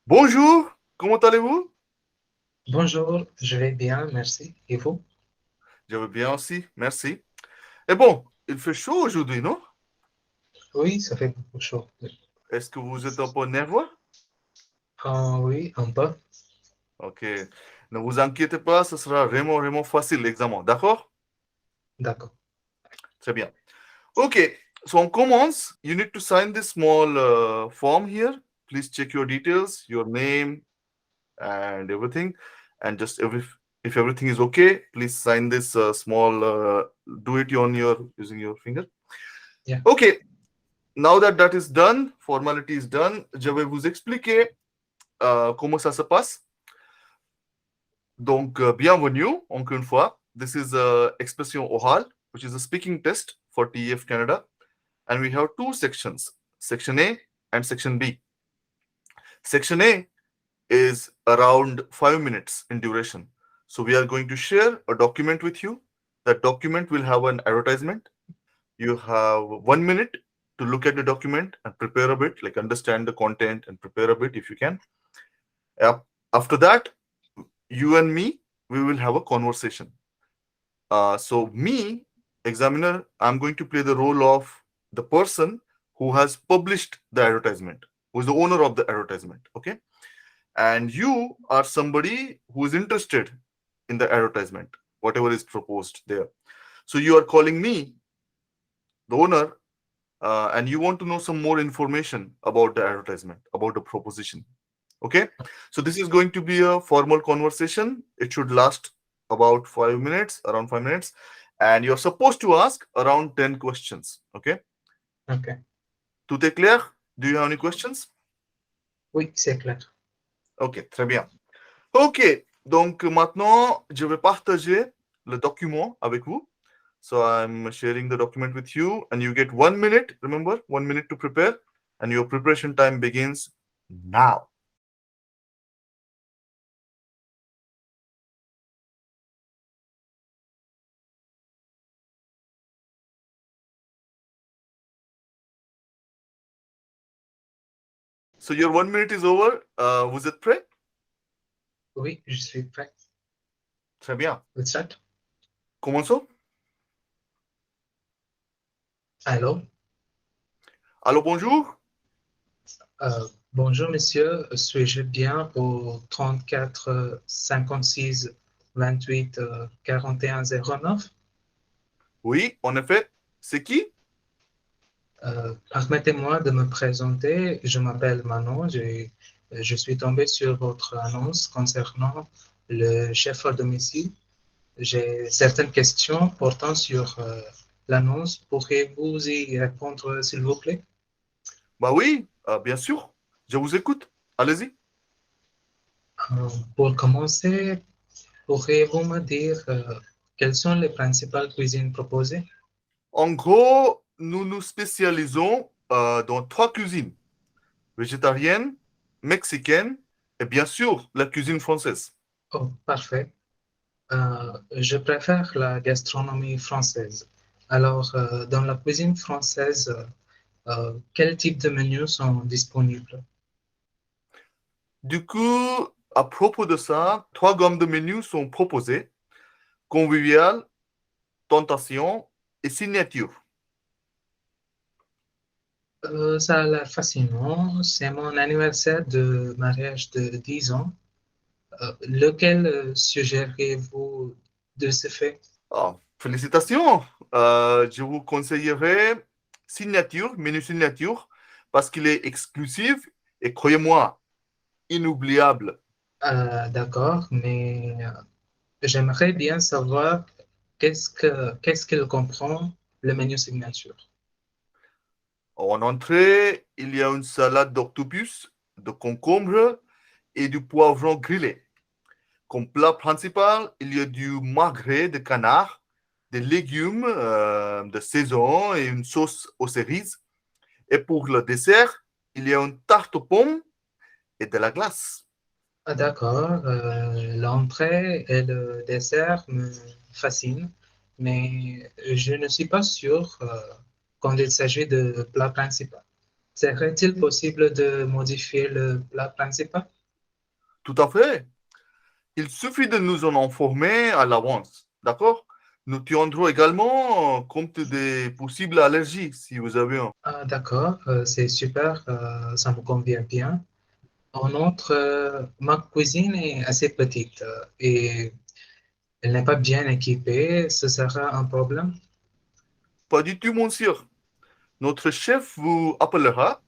Bonjour, comment allez-vous? Bonjour, je vais bien, merci. Et vous? Je vais bien aussi, merci. Et bon, il fait chaud aujourd'hui, non? Oui, ça fait beaucoup chaud. Est-ce que vous êtes un peu nerveux? Ah oui, un peu. Ok, ne vous inquiétez pas, ce sera vraiment, vraiment facile l'examen, d'accord? D'accord. Très bien. Ok, so on commence. You need to sign this small form here. Please check your details, your name, and everything. And just if everything is okay, please sign this small, do it on your using your finger. Yeah. Okay, now that that is done, formality is done, je vais vous expliquer comment ça se passe. Donc, bienvenue, encore une fois. This is expression orale, which is a speaking test for TEF Canada. And we have two sections, section A and section B. Section A is around 5 minutes in duration. So we are going to share a document with you. That document will have an advertisement. You have 1 minute to look at the document and prepare a bit, like understand the content and prepare a bit if you can. After that, you and me, we will have a conversation. So, me, examiner, I'm going to play the role of the person who has published the advertisement, who is the owner of the advertisement. Okay. And you are somebody who is interested in the advertisement, whatever is proposed there. So, you are calling me, the owner, and you want to know some more information about the advertisement, about the proposition. Okay, so this is going to be a formal conversation. It should last about 5 minutes, around 5 minutes, and you're supposed to ask around 10 questions. Okay, OK. tout est clair? Do you have any questions? Oui, c'est clair. Ok, très bien. Ok, donc maintenant, je vais partager le document avec vous. So I'm sharing the document with you, and you get 1 minute. Remember, 1 minute to prepare, and your preparation time begins now. So your 1 minute is over. Vous êtes prêt? Oui, je suis prêt. Très bien. Let's start. Commençons. Allô? Allô, bonjour. Bonjour, monsieur. Suis-je bien au 34 56 28 41 09? Oui, en effet. C'est qui? Permettez-moi de me présenter. Je m'appelle Manon. Je suis tombé sur votre annonce concernant le chef à domicile. J'ai certaines questions portant sur l'annonce. Pourriez-vous y répondre, s'il vous plaît? Bah oui, bien sûr. Je vous écoute. Allez-y. Pour commencer, pourriez-vous me dire quelles sont les principales cuisines proposées? En gros, nous nous spécialisons dans trois cuisines. Végétarienne, mexicaine et bien sûr la cuisine française. Oh, parfait. Je préfère la gastronomie française. Alors, dans la cuisine française, quel type de menus sont disponibles? Du coup, à propos de ça, trois gammes de menus sont proposées. Convivial, tentation et signature. Ça a l'air fascinant. C'est mon anniversaire de mariage de 10 ans. Lequel suggérez-vous de ce fait? Ah, félicitations. Je vous conseillerais signature, menu signature, parce qu'il est exclusif et croyez-moi, inoubliable. D'accord, mais j'aimerais bien savoir qu'est-ce qu'il comprend le menu signature. En entrée, il y a une salade d'octopus, de concombre et du poivron grillé. Comme plat principal, il y a du magret de canard, des légumes de saison et une sauce aux cerises. Et pour le dessert, il y a une tarte aux pommes et de la glace. D'accord, l'entrée et le dessert me fascinent, mais je ne suis pas sûr quand il s'agit de plat principal. Serait-il possible de modifier le plat principal? Tout à fait. Il suffit de nous en informer à l'avance. D'accord? Nous tiendrons également compte des possibles allergies si vous avez un. Ah, d'accord, c'est super, ça me convient bien. En outre, ma cuisine est assez petite et elle n'est pas bien équipée. Ce sera un problème? Pas du tout, monsieur. Notre chef vous appellera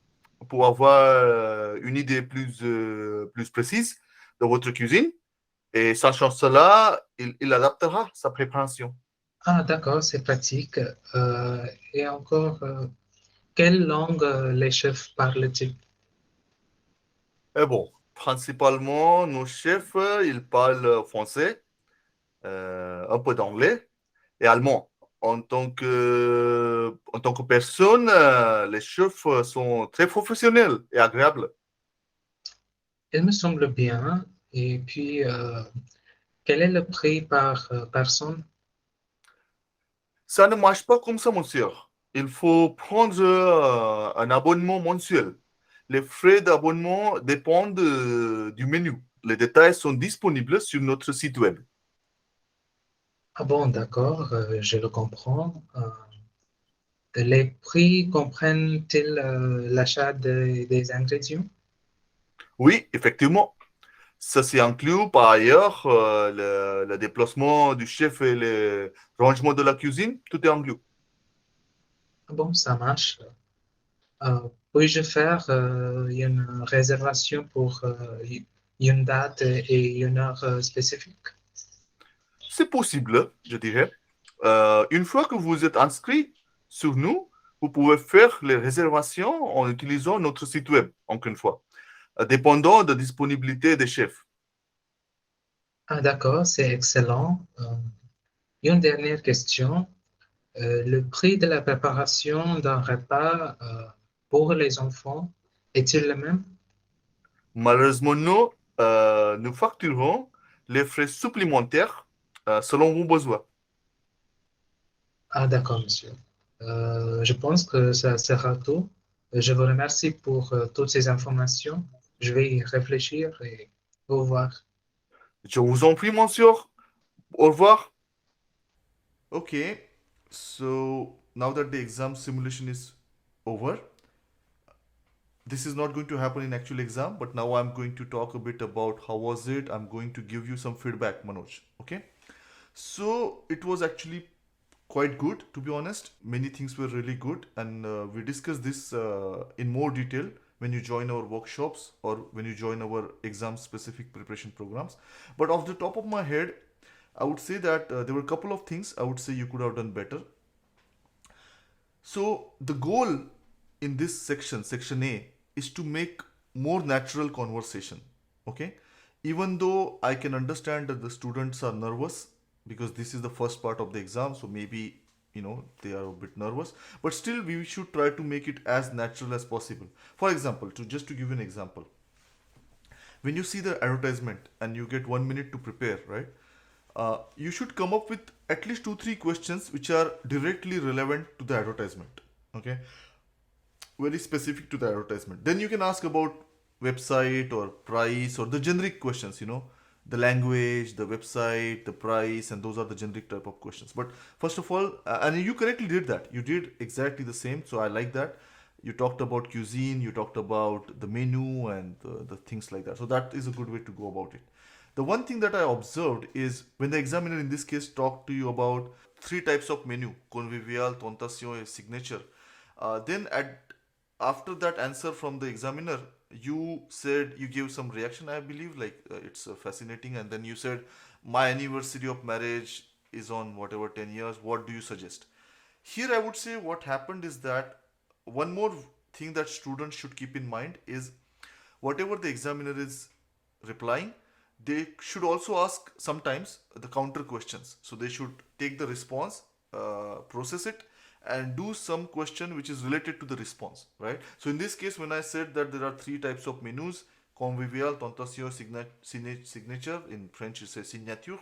pour avoir une idée plus précise de votre cuisine. Et sachant cela, il adaptera sa préparation. Ah, d'accord, c'est pratique. Et encore, quelle langue les chefs parlent-ils? Et bon, principalement, nos chefs, ils parlent français, un peu d'anglais et allemand. En tant que personne, les chefs sont très professionnels et agréables. Il me semble bien. Et puis, quel est le prix par personne? Ça ne marche pas comme ça, monsieur. Il faut prendre un abonnement mensuel. Les frais d'abonnement dépendent du menu. Les détails sont disponibles sur notre site web. Ah bon, d'accord, je le comprends. Les prix comprennent-ils l'achat des ingrédients? Oui, effectivement, ça c'est inclus par ailleurs le déplacement du chef et le rangement de la cuisine, tout est inclus. Ah bon, ça marche. Puis-je faire une réservation pour une date et une heure spécifique? C'est possible, je dirais. Une fois que vous êtes inscrit sur nous, vous pouvez faire les réservations en utilisant notre site web, encore une fois, dépendant de la disponibilité des chefs. Ah, d'accord, c'est excellent. Une dernière question. Le prix de la préparation d'un repas pour les enfants est-il le même? Malheureusement, nous facturons les frais supplémentaires selon vos besoins. Ah, d'accord, monsieur. Je pense que ça sera tout. Je vous remercie pour toutes ces informations. Je vais y réfléchir et au revoir. Je vous en prie, monsieur. Au revoir. Okay, so now that the exam simulation is over, this is not going to happen in actual exam, but now I'm going to talk a bit about how was it. I'm going to give you some feedback, Manoj. Okay, so it was actually quite good, to be honest. Many things were really good, and we discussed this in more detail when you join our workshops or when you join our exam specific preparation programs. But off the top of my head, I would say that there were a couple of things I would say you could have done better. So the goal in this section, section A, is to make more natural conversation. Okay, even though I can understand that the students are nervous because this is the first part of the exam, so maybe they are a bit nervous, but still we should try to make it as natural as possible. For example, to give you an example, when you see the advertisement and you get 1 minute to prepare, right? You should come up with at least 2 3 questions which are directly relevant to the advertisement. Okay, very specific to the advertisement. Then you can ask about website or price or the generic questions. The language, the website, the price, and those are the generic type of questions. But first of all, and you correctly did that. You did exactly the same. So I like that. You talked about cuisine, you talked about the menu and the things like that. So that is a good way to go about it. The one thing that I observed is when the examiner in this case talked to you about 3 types of menu, convivial, tentation, and signature. Then after that answer from the examiner, you said you gave some reaction, I believe, like it's fascinating, and then you said my anniversary of marriage is on whatever 10 years. What do you suggest? Here I would say what happened is that one more thing that students should keep in mind is whatever the examiner is replying, they should also ask sometimes the counter questions. So they should take the response, process it, and do some question which is related to the response, right? So in this case, when I said that there are 3 types of menus, convivial, tentation, signature, in French it says signature.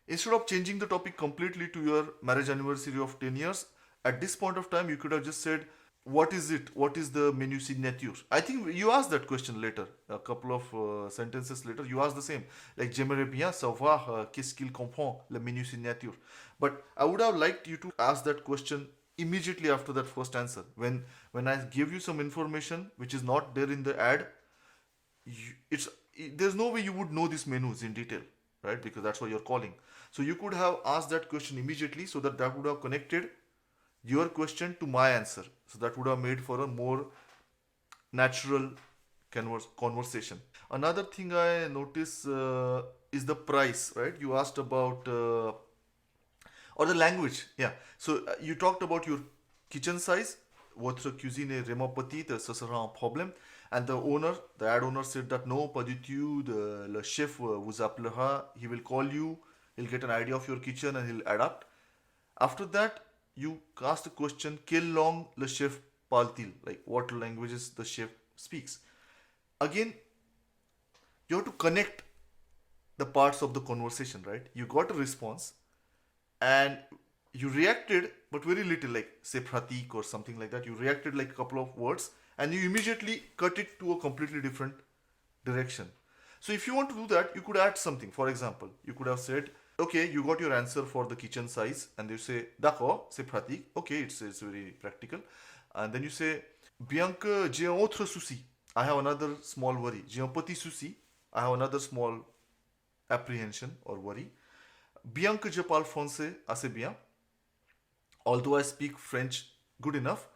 Instead of changing the topic completely to your marriage anniversary of 10 years, at this point of time, you could have just said what is it? What is the menu signature? I think you asked that question later. A couple of sentences later, you asked the same. Like, j'aimerais bien savoir qu'est-ce qu'il comprend le menu signature. But I would have liked you to ask that question immediately after that first answer. When I give you some information which is not there in the ad, it's there's no way you would know these menus in detail, right? Because that's why you're calling. So you could have asked that question immediately, so that would have connected your question to my answer, so that would have made for a more natural conversation. Another thing I notice is the price, right? You asked about or the language, yeah. So you talked about your kitchen size. Votre cuisine est vraiment petite, ce sera un problème. And the owner, the ad owner said that no, pas du tout. Le chef vous appellera, he will call you, he'll get an idea of your kitchen and he'll adapt. After that, you ask the question, quelle langue le chef parle-t-il? Like, what languages the chef speaks. Again, you have to connect the parts of the conversation, right? You got a response and you reacted, but very little, like, say, pratik or something like that. You reacted like a couple of words and you immediately cut it to a completely different direction. So if you want to do that, you could add something. For example, you could have said, okay, you got your answer for the kitchen size, and you say, d'accord, c'est pratique. Okay, it's very practical. And then you say, bien que j'ai un autre souci, I have another small worry. J'ai un petit souci, I have another small apprehension or worry. Bien que je parle français assez bien, although I speak French good enough,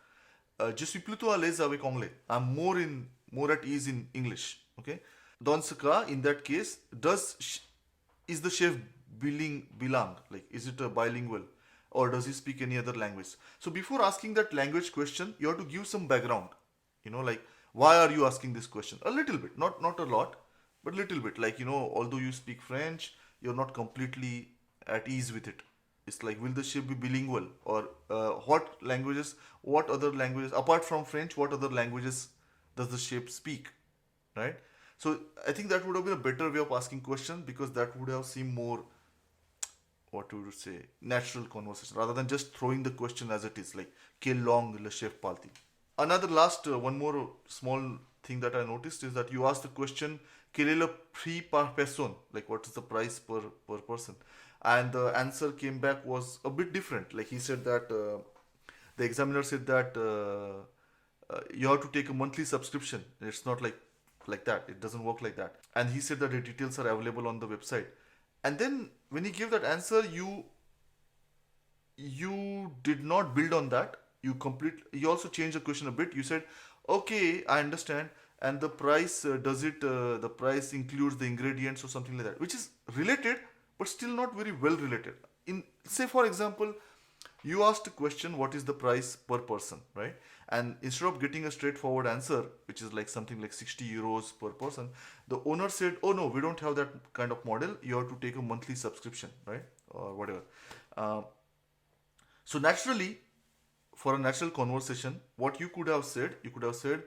je suis plutôt à l'aise avec anglais. I'm more at ease in English. Okay. Dans ce cas, in that case, is the chef bilang? Like, is it a bilingual, or does he speak any other language? So before asking that language question, you have to give some background. Like, why are you asking this question? A little bit, not a lot, but little bit. Like, although you speak French, you're not completely at ease with it. It's like, will the chef be bilingual, or what other languages apart from French? What other languages does the chef speak? Right? So I think that would have been a better way of asking questions, because that would have seemed more, what would you say, natural conversation, rather than just throwing the question as it is, like, quel long le chef parle-t-il? Another last one more small thing that I noticed is that you asked the question, quel est le prix par personne? Like, what is the price per person? And the answer came back was a bit different. Like, he said that the examiner said that you have to take a monthly subscription. It's not like that. It doesn't work like that. And he said that the details are available on the website. And then when he gave that answer, you did not build on that. You also changed the question a bit. You said, okay, I understand, and the price, the price includes the ingredients or something like that, which is related but still not very well related. In, say, for example, you asked a question, what is the price per person, right? And instead of getting a straightforward answer, which is like something like 60 euros per person, the owner said, oh no, we don't have that kind of model, you have to take a monthly subscription, right? Or whatever. uh, so naturally, for a natural conversation, what you could have said,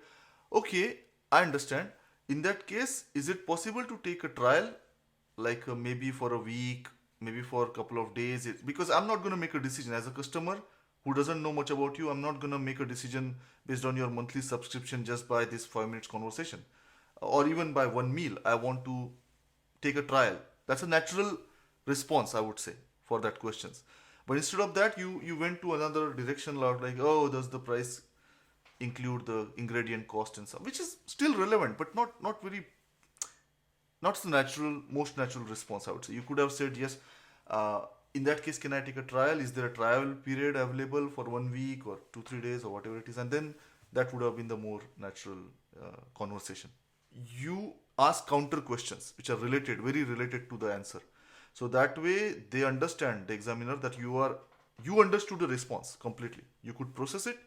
okay, I understand. In that case, is it possible to take a trial, like maybe for a week, maybe for a couple of days? Because I'm not going to make a decision as a customer who doesn't know much about you. I'm not going to make a decision based on your monthly subscription just by this 5 minutes conversation, or even by one meal. I want to take a trial. That's a natural response, I would say, for that questions. But instead of that, you went to another direction, like, oh, does the price include the ingredient cost and stuff, which is still relevant, but not very, not the most natural response, I would say. You could have said, yes, in that case, can I take a trial? Is there a trial period available for 1 week or 2-3 days or whatever it is? And then that would have been the more natural conversation. You ask counter questions which are related, very related to the answer. So that way they understand, the examiner, that you understood the response completely. You could process it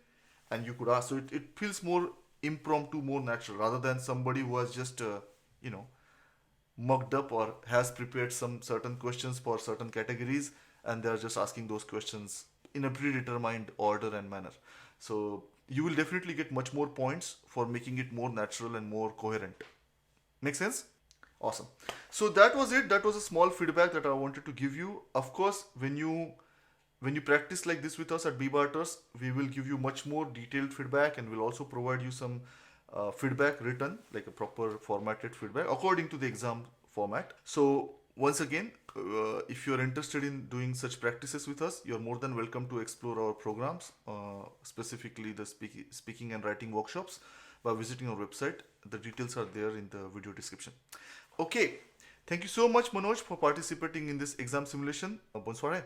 and you could ask. So it feels more impromptu, more natural, rather than somebody who has just you know mucked up or has prepared some certain questions for certain categories, and they're just asking those questions in a predetermined order and manner. So you will definitely get much more points for making it more natural and more coherent. Make sense? Awesome. So that was it. That was a small feedback that I wanted to give you. Of course, when you When you practice like this with us at BBarters, we will give you much more detailed feedback, and we'll also provide you some feedback written, like a proper formatted feedback according to the exam format. So once again, if you're interested in doing such practices with us, you're more than welcome to explore our programs, specifically the speaking and writing workshops, by visiting our website. The details are there in the video description. Okay, thank you so much, Manoj, for participating in this exam simulation. Bonsoir.